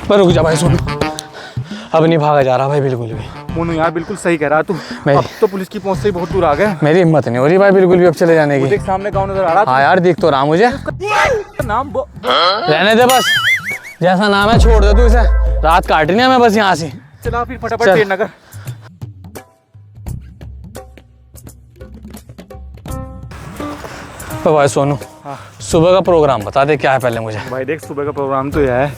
पर रुक जा भाई, सुन, अब नहीं भागा जा रहा भाई बिल्कुल भी। मोनू यार बिल्कुल सही कह रहा तू, अब तो पुलिस की पहुंच से बहुत दूर आ गए। मेरी हिम्मत नहीं हो रही भाई बिल्कुल भी अब चले जाने की। देख सामने गाँव नजर आ रहा। हाँ यार दिख तो रहा मुझे। नाम रहने दे बस, जैसा नाम है छोड़ दे तू इसे, रात काटनी है मैं बस यहाँ से। चला फिर फटाफट ट्रेन नगर। तो भाई सोनू, हाँ। सुबह का प्रोग्राम बता दे क्या है पहले मुझे। भाई देख सुबह का प्रोग्राम तो यह है,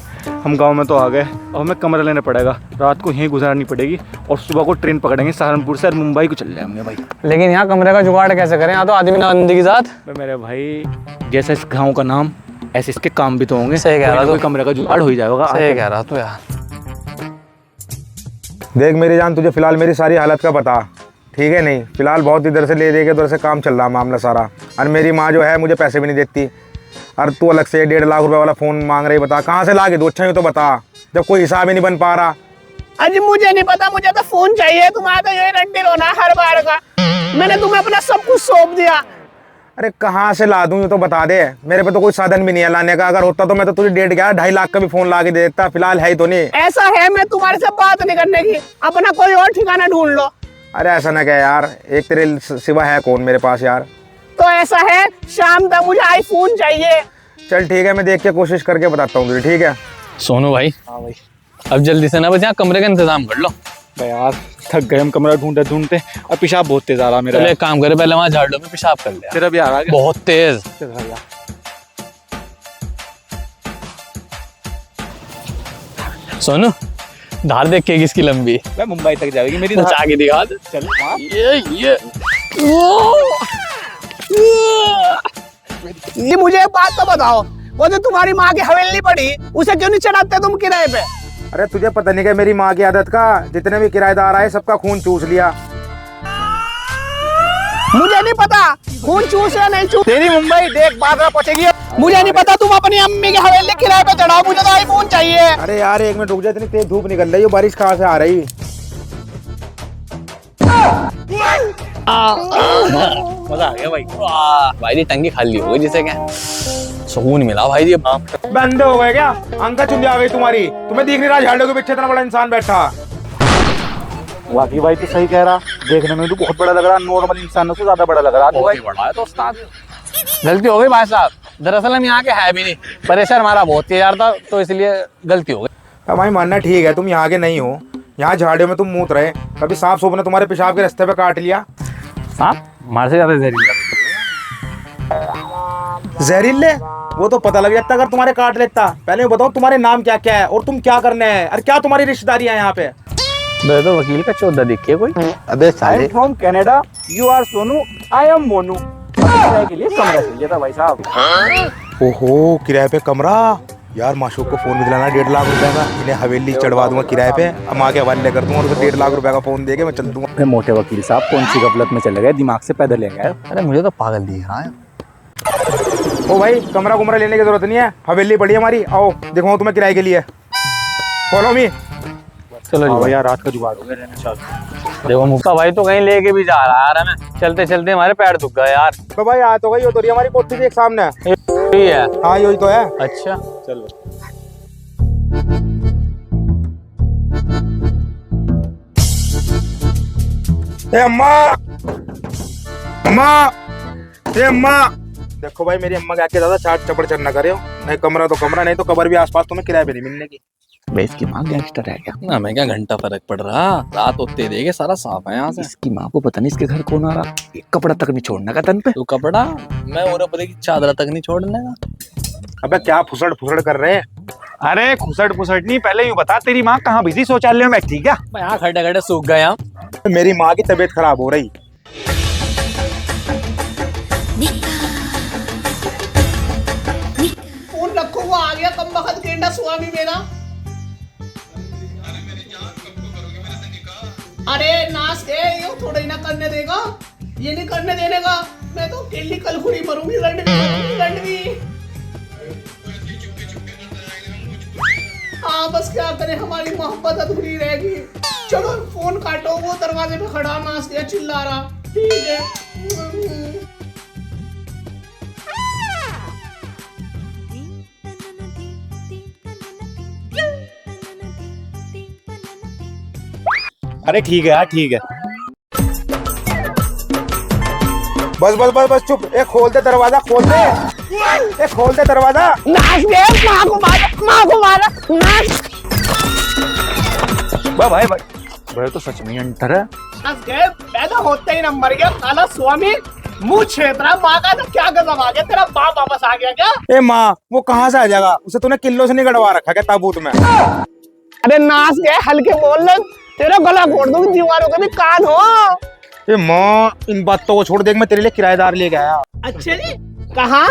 हम गांव में तो आ गए, अब हमें कमरा लेना पड़ेगा, रात को यहीं गुजारनी पड़ेगी और सुबह को ट्रेन पकड़ेंगे सहारनपुर से और मुंबई को चल जाएंगे भाई। लेकिन यहाँ कमरे का जुगाड़ कैसे करें, यहाँ तो आदमी ना बंदी की साथ। मेरे भाई जैसा इस गाँव का नाम ऐसे इसके काम भी तो होंगे। सही कह रहा कोई कमरे का जुगाड़ हो ही जाएगा। सही कह रहा तू यार। देख मेरी जान, तुझे फिलहाल मेरी सारी हालत का पता, ठीक है नहीं? फिलहाल बहुत इधर से ले के उधर से काम चल रहा मामला सारा, और मेरी माँ जो है मुझे पैसे भी नहीं देती, और तू अलग से 1.5 लाख रुपए वाला फ़ोन मांग रही। बता कहाँ से ला के दूँ? अच्छा ही तो बता, जब कोई हिसाब ही नहीं बन पा रहा। अजी मुझे नहीं पता, मुझे तो फोन चाहिए। तुम्हारा तो यही रंडी रोना हर बार का। मैंने तुम्हें अपना सब कुछ सौंप दिया। अरे कहाँ से ला दूँ ये तो बता दे, मेरे पे तो कोई साधन भी नहीं है लाने का। अगर होता तो मैं तो तुझे 2.5 लाख का भी फ़ोन ला के दे देता, फिलहाल है ही तो नहीं। ऐसा है मैं तुम्हारे से बात नहीं करने की, अपना कोई और ठिकाना ढूंढ लो। अरे ऐसा ना क्या यार, एक तेरे सिवा है कौन मेरे पास यार? तो ऐसा है, शाम तक मुझे आईफोन चाहिए। चल ठीक है, मैं देख के कोशिश करके बताता हूँ तुझे, ठीक है? सोनू भाई, हाँ भाई। अब जल्दी से ना बस यहाँ कमरे का इंतजाम कर लो। भाई यार थक गए हम कमरा ढूंढते ढूंढते, और पेशाब बहुत तेज आ रहा मेरा। चलो एक काम करे, पहले वहाँ झाड़ू में पेशाब कर ले। तेरा भी आ रहा है क्या? बहुत तेज। चल भैया। सोनू, धार देख के किसकी लंबी, मैं मुंबई तक जाएगी मेरी। कुछ आगे दिखा दे। चल ये मुझे एक बात तो बताओ, वो जो तुम्हारी माँ की हवेली पड़ी, उसे क्यों नहीं चढ़ाते तुम किराए पे? अरे तुझे पता नहीं क्या मेरी माँ की आदत का, जितने भी किराएदार आए सबका खून चूस लिया। मुझे नहीं पता खून चूस या नहीं चूस। तेरी मुंबई देख बागरा पहुंचेगी। मुझे नहीं पता, तुम अपनी अम्मी की हवेली किराए पे चढ़ाओ, मुझे तो आईफोन चाहिए। अरे यार एक मिनट रुक जा, इतनी तेज धूप निकल रही है, बारिश कहाँ से आ रही? मजा आ गया भाई। भाई जी टंकी खाली हो गई जिसे क्या सुकून मिला भाई जी। बंद हो गए क्या? अंका चुंदी आ गई तुम्हारी, तुम्हें दिख नहीं रहा झाड़ू के पीछे इतना बड़ा इंसान बैठा? वाकई भाई तो सही कह रहा, देखने में तो बहुत बड़ा लग रहा, नॉर्मल इंसानों से ज्यादा बड़ा लग रहा। बहुत ही बड़ा है तो उस्ताद। गलती हो गई भाई साहब, दरअसल हम यहाँ के है भी नहीं, प्रेशर हमारा बहुत तेज था तो इसलिए गलती हो गई। हमारी मानना ठीक है, तुम यहाँ के नहीं हो, यहाँ झाड़ियों में तुम मूत रहे, कभी सांप सूप ने तुम्हारे पेशाब के रास्ते पे काट लिया? सांप हमारे से ज्यादा जहरीला। जहरीले? वो तो पता लग जाता अगर तुम्हारे काट लेता। पहले ये बताओ तुम्हारे नाम क्या क्या है और तुम क्या करने हैं, और क्या तुम्हारी रिश्तेदारी है यहाँ पे? मेरे तो वकील का चौदह दिखे कोई। अबे I am from Canada, you are Sonu, I am Monu. किराए के लिए कमरा चाहिए था भाई साहब। ओहो, किराए पे कमरा? यार माशूक को फोन भी दिलाना 1.5 लाख रुपए का, इन्हें हवेली चढ़वा दूंगा किराए पे, अब आगे हवाले कर दूंगा और 1.5 लाख रुपए का फोन देके मैं चल दूंगा। मोटे वकील साहब कौन सी गफलत में चले गए, दिमाग से पैदल ले गए। अरे मुझे तो पागल दिख रहा है। ओ भाई कमरा कुमरा लेने की जरूरत नहीं है, हवेली पड़ी है हमारी, आओ दिखाऊं तुम्हें किराए के लिए, फॉलो मी। चलो जी भैया रात का जुगाड़ हो गया। चल देखो मुक्ता भाई तो कहीं लेके भी जा रहा है यार, हमें चलते चलते हमारे पैर दुख गए यार। तो भाई आ तो गई, वो तो रही हमारी कोठी एक सामने। यही है? हाँ यही तो है। अच्छा चलो। ए अम्मा, अम्मा, ए अम्मा, देखो भाई मेरी अम्मा क्या ज्यादा चाट चपड़ चढ़ ना करे हो, नहीं कमरा तो कमरा, नहीं तो कबर भी आसपास तुम्हें किराए पे नहीं मिलने की। भाई इसकी माँ गैंगस्टर है क्या? ना मैं क्या घंटा फर्क पड़ रहा, रात होते देखे सारा साफ है यहाँ से। इसकी माँ को पता नहीं इसके घर कौन आ रहा, एक कपड़ा तक नहीं छोड़ने का तन पे। तो कपड़ा मैं और अपने की चादर तक नहीं छोड़ने का। अबे क्या फुसड़ फुसड़ कर रहे हैं? अरे खुसट फुसट नहीं, पहले यूँ बता तेरी माँ कहाँ बिजी शौचालय में बैठी क्या? मैं यहाँ खड़े खड़े सूख गया। मेरी माँ की तबीयत खराब हो रही। फोन रखो, वो आ गया कम वक्त गेंडा स्वामी मेरा। अरे नाश के ये थोड़ा ही ना करने देगा, ये नहीं करने देने का। मैं तो केली कलखुरी मरूंगी, रणवी। हाँ बस क्या करें, हमारी मोहब्बत अधूरी रहेगी। चलो फोन काटो, वो दरवाजे पे खड़ा नाश के चिल्ला रहा। ठीक है। अरे ठीक है यार, ठीक है। बस बस बस बस चुप, एक खोल दे दरवाजा, खोल दे, एक खोल दे दरवाजा। नाच गए, माँ को मारा नाच भाई भाई तो सच में अंतर है। नाच गए, पैदा होते ही नंबर गया काला स्वामी, मुंह छेतरा माँ का। तो क्या गजब आ गया, तेरा बाप वापस आ गया क्या? ए माँ, वो कहाँ से आ जाएगा? उसे तूने किलो से नहीं गड़वा रखा क्या ताबूत में? अरे नाच गए, हल्के बोल ले, तेरा गला घोट दूंगी, दीवारों के भी कान हो। ए माँ, इन बातों को छोड़, देख मैं तेरे लिए किराएदार ले गया। अच्छा जी, कहाँ?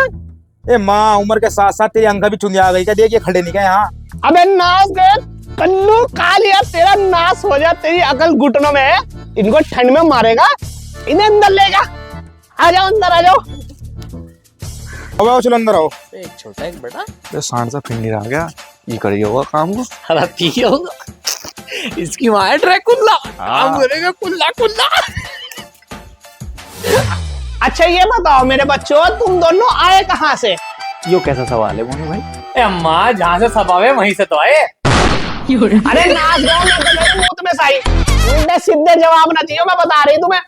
ए माँ, उम्र के साथ साथ तेरी अंका भी चुंदिया आ गई क्या? देख ये खड़े नहीं गए यहाँ। अबे नाच गए, कल्लू कालिया, तेरा नाश हो जा, तेरी अकल घुटनों में है। इनको ठंड में मारेगा, इन्हें अंदर लेगा। आ जाओ अंदर, आ जाओ। अब आओ, चलो अंदर आओ। एक छोटा एक बड़ा। तो सांड सा फिंडी आ गया, ये करिए होगा काम को। हराती होगा, इसकी माँ है ड्रैकुला, काम करेगा कुल्ला कुल्ला। अच्छा ये बताओ मेरे बच्चों, तुम दोनों आए कहाँ से? यो कैसा सवाल है मोनू भाई? ए अम्मा, जहाँ से सब आवे वहीं से तो आए। अरे नाच गया, मैं तो मेरे मुंह में साई। उल्टे सीधे जवाब ना चाहिए, मैं बता रही तुम्हें।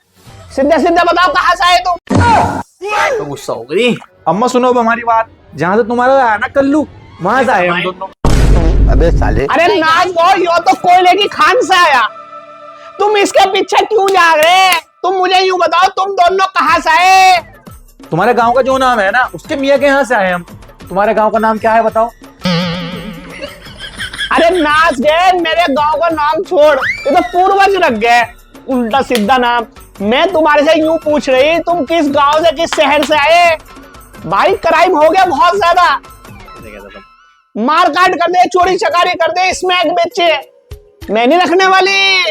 सीधे सीधे बताओ कहाँ से आए तुम? तो गुस्सा हो गई। अम्मा सुनो अब हमारी बात, जहाँ से तुम्हारा आया ना कल्लू, वहां से आए हम दोनों। अबे साले, अरे नाच गो, यो तो कोयले की खान से आया। तुम इसके पीछे क्यों जा रहे? तुम मुझे यूं बताओ, तुम दोनों कहाँ से आए? तुम्हारे गांव का जो नाम है ना, उसके मियाँ के यहाँ से आए हम। तुम्हारे गांव का नाम क्या है बताओ? अरे नाच गए, मेरे गांव का नाम छोड़, ये तो पूर्वज रख गए उल्टा सीधा नाम। मैं तुम्हारे से यूं पूछ रही, तुम किस गांव से, किस शहर से आए? भाई क्राइम हो गया बहुत ज्यादा, मार काट कर दे, चोरी चकारी कर दे, स्मैक बेचे। मैं नहीं रखने वाली,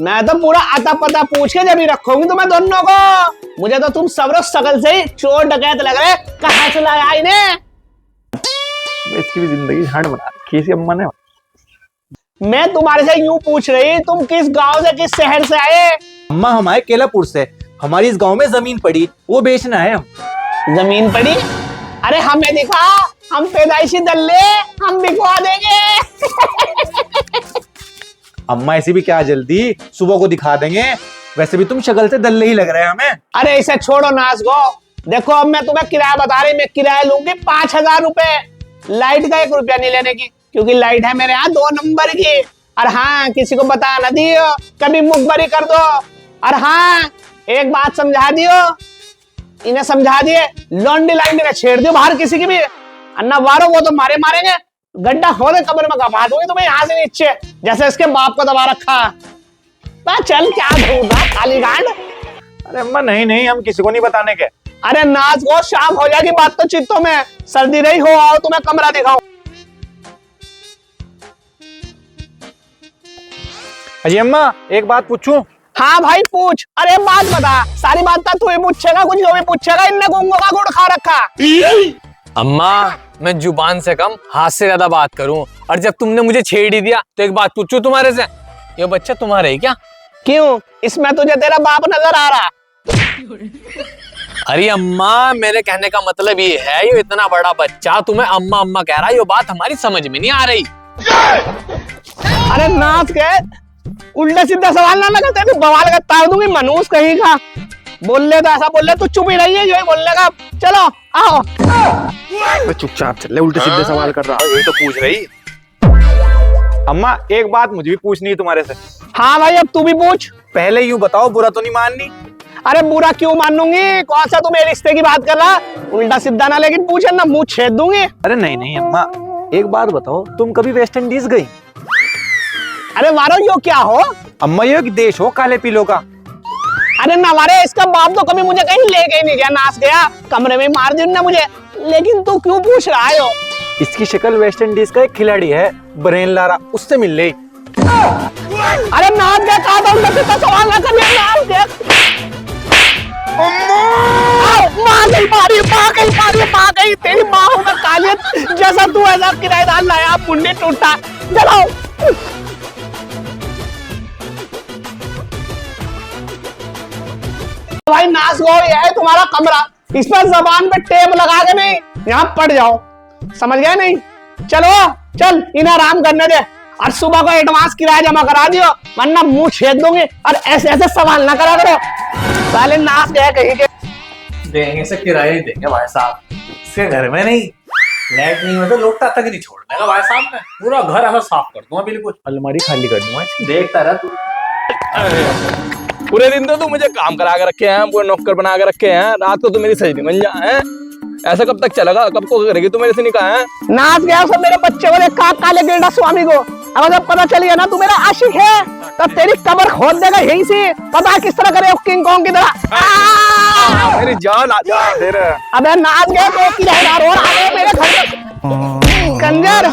मैं तो पूरा आता पता पूछ के जब ही रखूंगी तुम्हें दोनों को। मुझे तो तुम सब शकल से ही चोर डकैत लग रहे, कहाँ से लाया इन्हें? इसकी भी जिंदगी झाड़ बना रखी है अम्मा ने। मैं तुम्हारे से यूं पूछ रही, तुम किस गांव से, किस शहर से आए? अम्मा हम आए केलापुर से, हमारी इस गांव में जमीन पड़ी, वो बेचना है हम। जमीन पड़ी? अरे हमें दिखा, हम पैदाइशी दल्ले, हम बिकवा देंगे। अम्मा ऐसी भी क्या जल्दी, सुबह को दिखा देंगे। वैसे भी तुम शक्ल से दल्ले ही लग रहे हैं हमें। अरे इसे छोड़ो नाच गो, देखो अब मैं तुम्हें किराया बता रही, मैं किराया लूंगी 5,000 रुपए। लाइट का 1 रुपया नहीं लेने की, क्योंकि लाइट है मेरे यहाँ 2 नंबर की। और हाँ, किसी को बता ना दियो, कभी मुखबरी कर दो। और हाँ, एक बात समझा दियो, इन्हें समझा दिए, लॉन्डी लाइन में छेड़ दियो बाहर किसी की भी, अन्ना वारो वो तो मारेंगे। गड्ढा खोले कब्र में गवा दूंगी तुम्हें यहाँ से नीचे, जैसे इसके बाप को दबा रखा। चल क्या ढूंढा खाली गांड। अरे अम्मा नहीं, हम किसी को नहीं बताने के। अरे नाच गो, शाम हो जाएगी, बात तो चित्तों में, सर्दी रही हो, आओ तुम्हें कमरा दिखाओ। अजी अम्मा एक बात पूछूं? हाँ भाई पूछ। अरे बात बता, सारी बात तो तू ही पूछेगा, कुछ जो भी पूछेगा। इनने गुंगों का गुड़ खा रखा। अम्मा, मैं जुबान से कम हाथ से ज्यादा बात करूं, और जब तुमने मुझे छेड़ ही दिया तो एक बात पूछूं तुम्हारे से, ये बच्चा तुम्हारा है क्या? क्यों, इसमें तुझे तेरा बाप नजर आ रहा? अरे अम्मा, मेरे कहने का मतलब ये है, ये इतना बड़ा बच्चा तुम्हें अम्मा अम्मा कह रहा है, ये बात हमारी समझ में नहीं आ रही। अरे नाच के, उल्टा सीधा सवाल ना लगा, तेरे बवाल का तार दूंगी, मनूस कहीं का। बोल ले तो ऐसा बोल ले, तू चुप ही रही है, जो ही बोलने का। चलो आओ। चुपचाप चल, उल्टे सीधे सवाल कर रहा है, यही तो पूछ रही। अम्मा एक बात मुझे भी पूछनी है तुम्हारे से। हाँ भाई, अब तू भी पूछ। पहले यूं बताओ, बुरा तो नहीं माननी? अरे बुरा क्यों मानूंगी, कौन सा तू मेरे रिश्ते की बात कर रहा? उल्टा सीधा ना, लेकिन पूछे ना, मुंह छेद दूंगी। अरे नहीं अम्मा, एक बात बताओ, तुम कभी वेस्ट इंडीज गई? अरे मारो, यो क्या हो? अम्मा ये एक देश हो काले पीलो का। अरे ना मारे, इसका बाप तो कभी मुझे कहीं लेके ही नहीं गया, नाच गया, कमरे में मार दिया मुझे। लेकिन तू क्यों पूछ रहा है? इसकी शक्ल वेस्ट इंडीज का एक खिलाड़ी है, ब्रेन लारा, उससे मिल ले। अरे नाच गया, कहा था उल्टा सीधा सवाल ना कर, नाच गया। माँ गई तेरी माँ हूँ मैं कालियत, जैसा तू ऐसा किराएदार लाया, मुंडी टूटा। चलो भाई, नाच गो, ये है तुम्हारा कमरा, इस पर जबान पे टेप लगा के नहीं, यहाँ पड़ जाओ, समझ गए नहीं? चलो चल, इन्हें आराम करने दे, और सुबह को एडवांस किराया जमा करा दियो, वरना मुंह छेद दूंगी। और ऐसे ऐसे सवाल ना करा करो, साले नाच गया कहीं के। देंगे से किराया ही देंगे भाई साहब, इसके घर में नहीं, लाइट नहीं हो तो लोटा तक नहीं छोड़ने का भाई साहब। मैं पूरा घर ऐसा साफ कर दूंगा, बिल्कुल अलमारी खाली कर दूंगा, देखता रह तू। पूरे दिन तो मुझे काम करा के रखे हैं, पूरे नौकर बना के रखे हैं, रात को तो मेरी सजनी बन जा है। ऐसा कब तक चलेगा, कब को करेगी तू मेरे से निकाह है? नाच गया सब मेरे बच्चे को, काले गेंडा स्वामी को। अब जब पता चल गया ना तू मेरा आशिक है, तब तेरी कब्र खोद देगा यहीं से। पता किस तरह करे किंग कॉन्ग की तरह। मेरी जान आ जा फिर। अबे नाच गया तो किराएदार और आ गए मेरे घर में कंजर।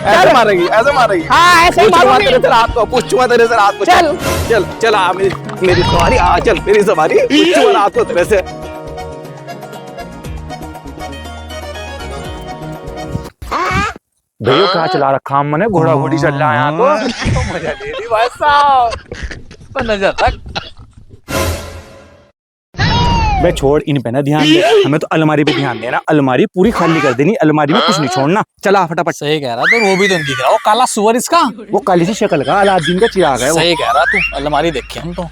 ऐसे मारेगी, ऐसे मारेगी। हाँ ऐसे ही मारूंगी तेरे से रात को, पूछूंगा तेरे से रात को। चल चल चल आ मेरी सवारी आ, चल मेरी सवारी, पूछूंगा रात को तेरे से। भैया कहाँ चला रखा हमने, घोड़ा घोड़ी चल रहा है यहाँ तो मजा ले ली भाई साहब, पर नजर रख। मैं छोड़ इन पे ना ध्यान दे, हमें तो अलमारी पे ध्यान देना। अलमारी पूरी खाली कर देनी, अलमारी में कुछ नहीं छोड़ना। चला फटाफट। सही कह रहा तो वो भी तो नहीं दिख रहा, वो काला सुअर इसका, वो काली सी शक्ल का अलादीन का चिराग है वो। सही कह रहा तू, अलमारी देखे हम तो।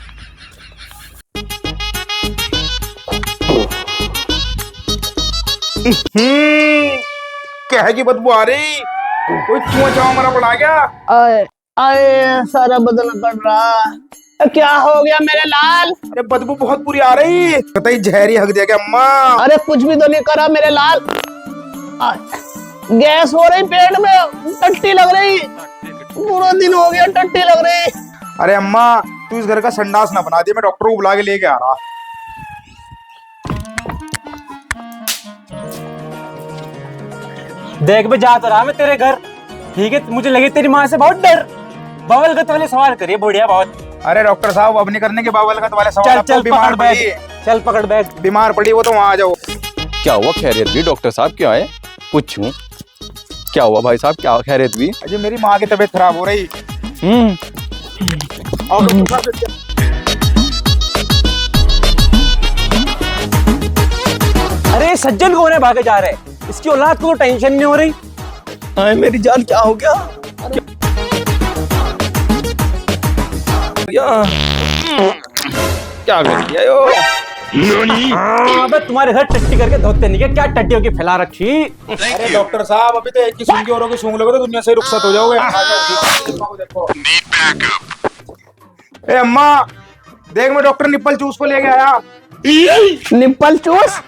क्या है कि बदबू आ रही, कोई चूहा चावा मरा पड़ा क्या? आए आए सारा बदन कर रहा। क्या हो गया मेरे लाल? अरे बदबू बहुत बुरी आ रही, पता ही जहरी हक दिया क्या अम्मा? अरे कुछ भी तो नहीं करा मेरे लाल। गैस हो रही पेट में, टट्टी लग रही, पूरा दिन हो गया टट्टी लग रही। अरे अम्मा तू इस घर का संडास ना बना दिया, मैं डॉक्टर को बुला के लेके आ रहा। देख मैं जा तो रहा मैं तेरे घर, ठीक है? मुझे लगे तेरी माँ से बहुत डर, बवलगत वाले सवाल करिए, बढ़िया बहुत। अरे डॉक्टर साहब अब नहीं करने के बवलगत वाले सवाल। चल चल बीमार पकड़ बैग, पड़ी, चल पकड़ बैग। बीमार पड़ी वो तो वहां आ जाओ। क्या हुआ खैरियत भी? डॉक्टर साहब क्या है, पूछूं? क्या हुआ भाई साहब, क्या खैरियत भी? अजय मेरी माँ की तबीयत खराब हो रही। और डॉक्टर साहब अरे सज्जन कौन है भागे जा रहे हैं? इसकी औलाद को टेंशन नहीं हो रही। हाय मेरी जान क्या हो गया? क्या कर दिया यो? अबे तुम्हारे घर टट्टी करके धोते नहीं, क्या टट्टियों की फैला रखी? अरे डॉक्टर साहब अभी तो एक की सूंघी औरों की सूंघ लोगे तो दुनिया से रुखसत हो जाओगे। देखो ए अम्मा देख, मैं डॉक्टर निप्पल चूस को लेके आया। Nipple juice?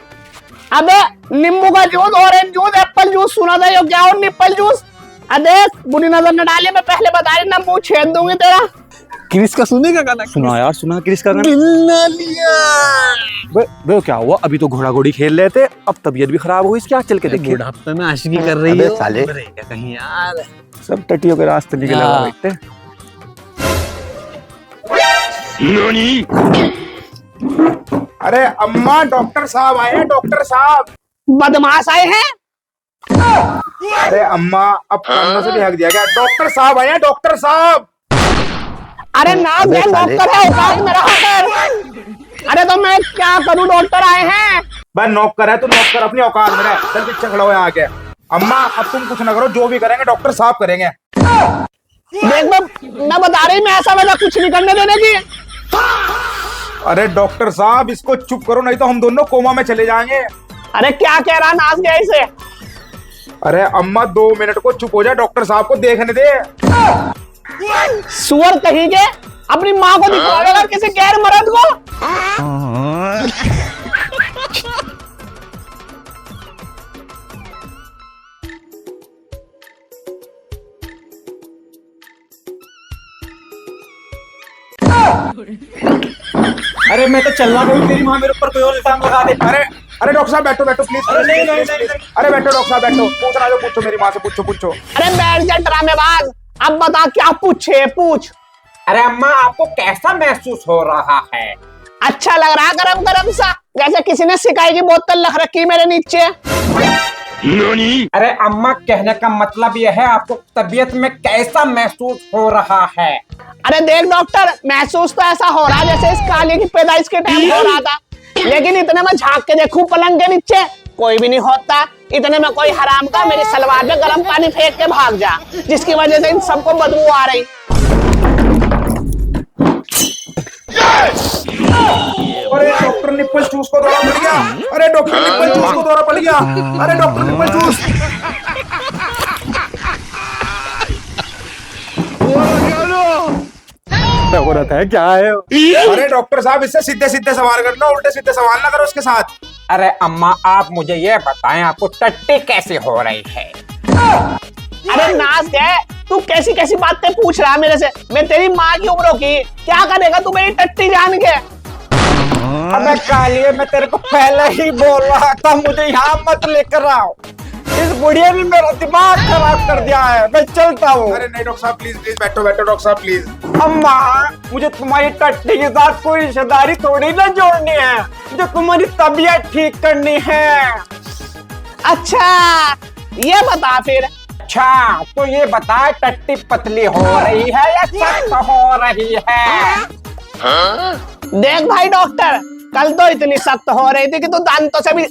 अबे नींबू का juice, orange juice, Apple juice सुना था, ये क्या हो निप्पल जूस? अरे बुरी नजर न डाले, मैं पहले बता रही ना, मुंह छेद दूंगी तेरा। क्रिस का सुनेगा गाना? सुना यार, सुना किस का गाना? दिल ना लिया। वो क्या हुआ? अभी तो घोड़ा घोड़ी खेल रहे थे, अब तबीयत भी खराब हो गई इसकी। चल के देखिए। बुढ़ापे में आशिकी कर रही अबे है साले। कहीं यार। सब टट्टियों के रास्ते निकले हाँ। बैठते। अरे अम्मा डॉक्टर साहब आए हैं, डॉक्टर साहब। बदमाश आए हैं। अरे अम्मा अब कानों से भी हक दिया गया, डॉक्टर साहब आए हैं, डॉक्टर साहब। अरे नाच गया, डॉक्टर है, औकात में रहा कर। अरे तो मैं क्या करूं, डॉक्टर आए हैं। भाई नौकर है तो नौकर अपनी औकात में रहे, चल पीछे खड़ा हो यहाँ के। अम्मा अब तुम कुछ ना करो, जो भी करेंगे डॉक्टर साहब करेंगे। देख मैं बता रही, मैं ऐसा वैसा कुछ नहीं करने देने की। अरे डॉक्टर साहब इसको चुप करो, नहीं तो हम दोनों कोमा में चले जाएंगे। अरे क्या कह रहा, नाच गया इसे। अरे अम्मा 2 मिनट को चुप हो जाए, डॉक्टर साहब को देखने दे। सुअर कहीं के अपनी माँ को दिखावेगा किसी गैर मर्द को। अरे मैं तो चल रहा हूँ, तेरी माँ मेरे ऊपर कोई और इल्जाम लगा दे। अरे डॉक्टर साहब बैठो बैठो प्लीज। अरे नहीं, नहीं, नहीं, अरे बैठो डॉक्टर साहब बैठो, पूछना जो पूछो, मेरी माँ से पूछो पूछो। अरे बैठ जा ड्रामेबाज, अब बता क्या पूछे, पूछ। अरे अम्मा आपको कैसा महसूस हो रहा है? अच्छा लग रहा है गरम गरम सा, जैसे किसी ने सिकाई की बोतल रख रखी मेरे नीचे। अरे अम्मा कहने का मतलब यह है आपको तबीयत में कैसा महसूस हो रहा है? अरे देख डॉक्टर, महसूस तो ऐसा हो रहा है जैसे इस काली की पैदाइश के टाइम हो रहा था, लेकिन इतने में झांक के देखूं पलंग के नीचे कोई भी नहीं होता। इतने में कोई हराम का मेरी सलवार पे गर्म पानी फेंक के भाग जा, जिसकी वजह से इन सबको बदबू आ रही। अरे डॉक्टर निप्पल चूस को दौरा पड़ गया। अरे डॉक्टर निप्पल चूस को दौरा पड़ गया। अरे डॉक्टर निप्पल चूस। हो रहा है क्या है? अरे डॉक्टर साहब इससे सीधे सीधे सवाल करना, उल्टे सीधे सवाल ना करो उसके साथ। अरे अम्मा आप मुझे ये बताएं आपको टट्टी कैसे हो रही है? अरे नाच है, तू कैसी कैसी बातें पूछ रहा है मेरे से? मैं तेरी माँ की उम्र की, क्या करेगा तू मेरी टट्टी जान के? अबे कालिए मैं तेरे को पहले ही बोल रहा था मुझे यहाँ मत लेकर आओ। इस बुढ़िया ने मेरा दिमाग खराब कर दिया है। मैं चलता हूँ। अरे नहीं डॉक्टर साहब प्लीज प्लीज बैठो बैठो डॉक्टर साहब प्लीज। अम्मा मुझे तुम्हारी टट्टी के साथ कोई रिश्तेदारी थोड़ी ना जोड़नी है, जो तुम्हारी तबीयत ठीक करनी है। अच्छा ये बता फिर। अच्छा तो ये बता टट्टी पतली हो रही है या सख्त हो रही है? देख भाई डॉक्टर, कल तो इतनी सख्त हो रही थी कि तू दांतों से भी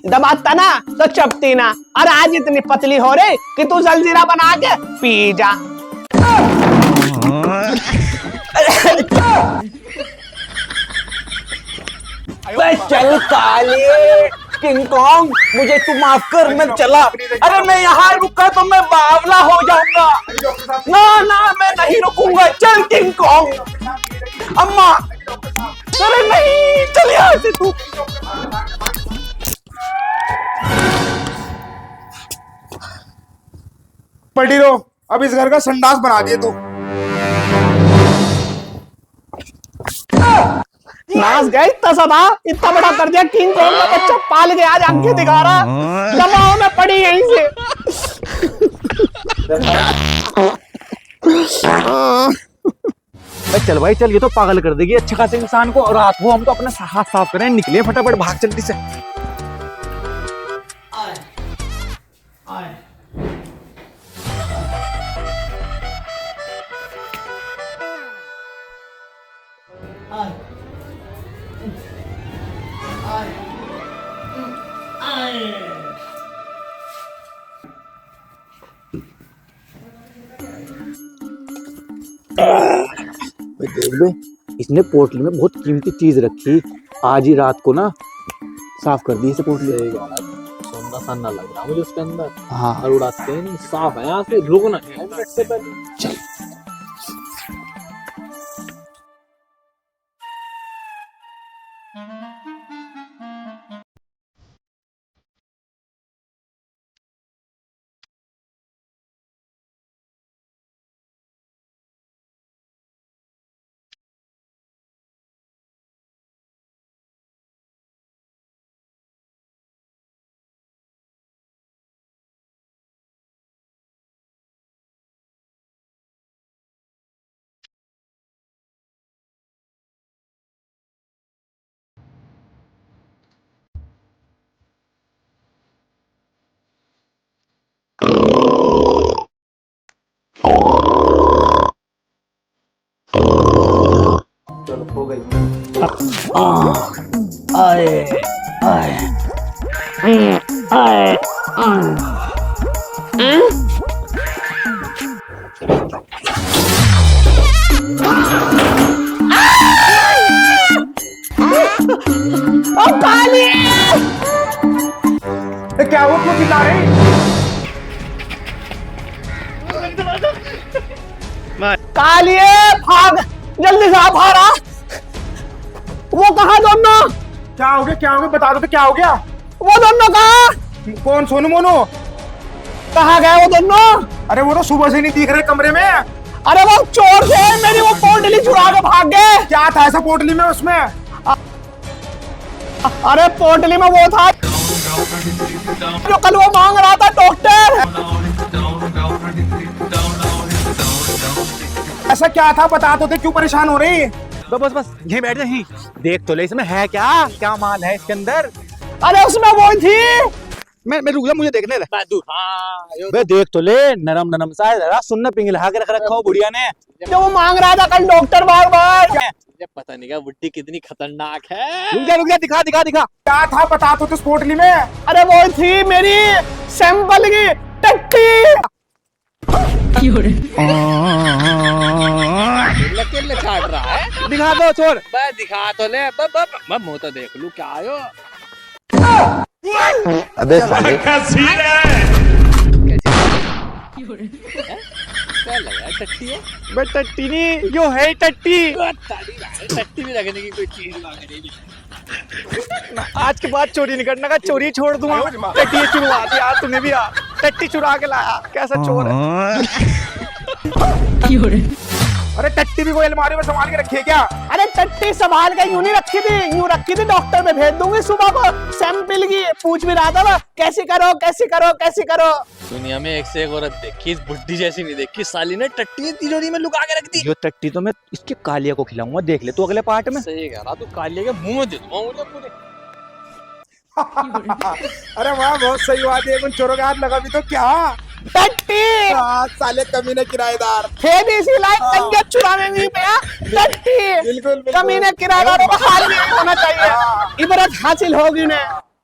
दबाता ना तो चपती ना, और आज इतनी पतली हो रही कि तू जलजीरा बना के पी जा। चल काले किंग कॉन्ग मुझे तू माफ कर, मैं चला। अरे मैं यहाँ रुका तो मैं बावला हो जाऊंगा। ना ना मैं नहीं रुकूंगा, चल किंग कॉन्ग। अम्मा अरे नहीं, चल यहाँ से तू। पढ़ी रहो, अब इस घर का संडास बना दिए तू। नाच गया इतना सदा, इतना बड़ा कर दिया। किंग कॉन्ग का बच्चा पाल के आज आंखें दिखा रहा, दबाव में पड़ी यहीं से। चल भाई चल, ये तो पागल कर देगी अच्छे खासे इंसान को। और रात को हम तो अपना हाथ साफ करें, निकले फटाफट, भाग जल्दी से। देख लो, इसने पोटली में बहुत कीमती चीज रखी, आज ही रात को ना साफ कर दी इसे पोटली। सोना सन्ना लग रहा मुझे उसके अंदर। हाँ और उड़ाते हैं नहीं, साफ है यहाँ से, रुकना है मिनट से पहले। चल। क्या वो क्यों चिल्ला रहे? कालिए भाग, जल्दी से आ भारा। वो कहा दोनों? क्या हो गया, क्या हो गया, बता दो तो क्या हो गया? वो दोनों कहा? कौन सोनू मोनू? कहाँ गए वो दोनों? अरे वो तो सुबह से नहीं दिख रहे कमरे में। अरे वो चोर थे, मेरी वो पोटली चुरा के भाग गए। क्या था ऐसा पोटली में उसमें? अरे पोटली में वो था जो कल वो मांग रहा था डॉक्टर। ऐसा क्या था, बता दो तो, क्यों परेशान हो रही? बस बस यहीं बैठ जा, देख तो ले इसमें है क्या क्या माल है इसके अंदर। अरे उसमें वो थी। मैं रुक जा, मुझे देखने दे। बे देख तो ले, नरम नरम सा है, जरा सुनना पिंगला के रख रखा हो बुढ़िया ने। जो वो मांग रहा था कल डॉक्टर बार बार। मुझे पता नहीं क्या बुड्ढी कितनी खतरनाक है। रुक जा दिखा क्या था बता तो स्पोर्टली में। अरे वो थी मेरी सैंपल की टट्टी। किल्ले काट रहा है। दिखा दो छोड़। बस दिखा तो ले। मैं मुंह तो देख लूं क्या आयो। अबे साले क्या लगा टट्टी है? बे टट्टी नहीं, यो है टट्टी। टट्टी भी रखने की कोई चीज मांग रही। आज के बाद चोरी नहीं करना का, चोरी छोड़ दूंगा। टट्टी चुरवा दी यार तूने भी यार। टट्टी चुरा के लाया, कैसा चोर है। अरे टट्टी भी कोई अलमारी में संभाल के रखी है क्या? अरे टट्टी संभाल के यूं नहीं रखी थी, यूं रखी थी डॉक्टर पे भेज दूंगी सुबह को। सैंपल की पूछ भी रहा था वो, कैसी करो। दुनिया में एक से एक औरत देखी, इस बुड्ढी जैसी नहीं देखी। साली ने टट्टी तिजोरी में लुका के रख दी। यो टट्टी तो मैं इसके कालिया को खिलाऊंगा, देख ले तू अगले पार्ट में। सही कह रहा तू, कालिया के मुंह में दे दूंगा मुझे पूरे। अरे वाह बहुत सही बात है। उन चोरों के हाथ लगा भी तो क्या टट्टी साले कमीने किराएदार। थे भी इसी लायक कंजर चुराने नहीं पे। टट्टी बिल्कुल कमीने किराएदारों का हाल नहीं होना चाहिए। इबरत हासिल होगी उन्हें।